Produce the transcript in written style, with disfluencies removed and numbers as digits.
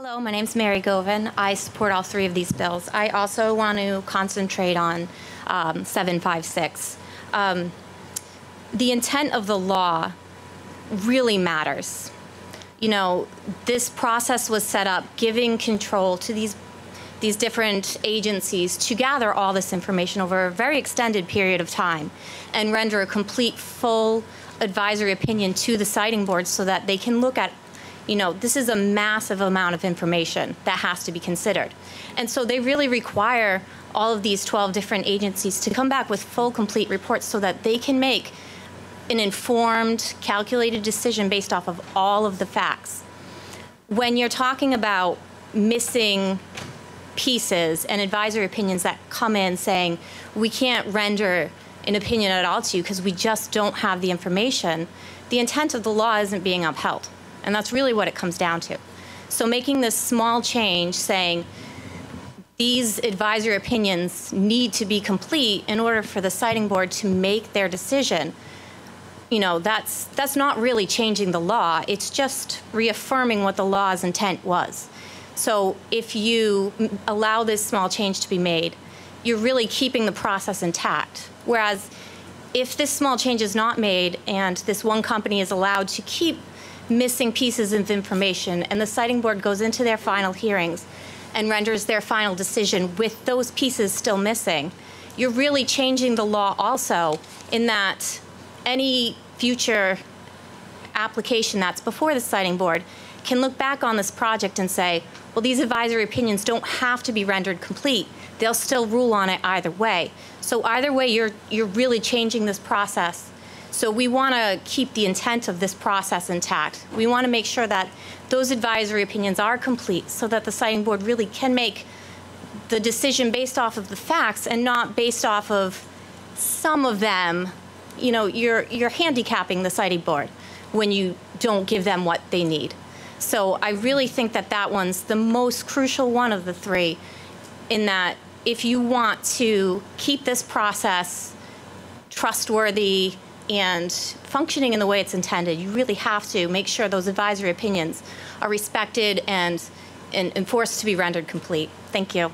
Hello, my name is Mary Goven. I support all three of these bills. I also want to concentrate on 756. The intent of the law really matters. You know, this process was set up giving control to these different agencies to gather all this information over a very extended period of time and render a complete, full advisory opinion to the citing board so that they can look at, you know, this is a massive amount of information that has to be considered. And so they really require all of these 12 different agencies to come back with full, complete reports so that they can make an informed, calculated decision based off of all of the facts. When you're talking about missing pieces and advisory opinions that come in saying, we can't render an opinion at all to you because we just don't have the information, the intent of the law isn't being upheld. And that's really what it comes down to. So making this small change saying these advisory opinions need to be complete in order for the citing board to make their decision, you know, that's not really changing the law. It's just reaffirming what the law's intent was. So if you allow this small change to be made, you're really keeping the process intact. Whereas if this small change is not made and this one company is allowed to keep missing pieces of information and the citing board goes into their final hearings and renders their final decision with those pieces still missing, you're really changing the law also in that any future application that's before the citing board can look back on this project and say, well, these advisory opinions don't have to be rendered complete. They'll still rule on it either way. So either way, you're really changing this process. So we want to keep the intent of this process intact. We want to make sure that those advisory opinions are complete so that the citing board really can make the decision based off of the facts and not based off of some of them. You know, you're handicapping the citing board when you don't give them what they need. So I really think that that one's the most crucial one of the three, in that if you want to keep this process trustworthy and functioning in the way it's intended, you really have to make sure those advisory opinions are respected and enforced to be rendered complete. Thank you.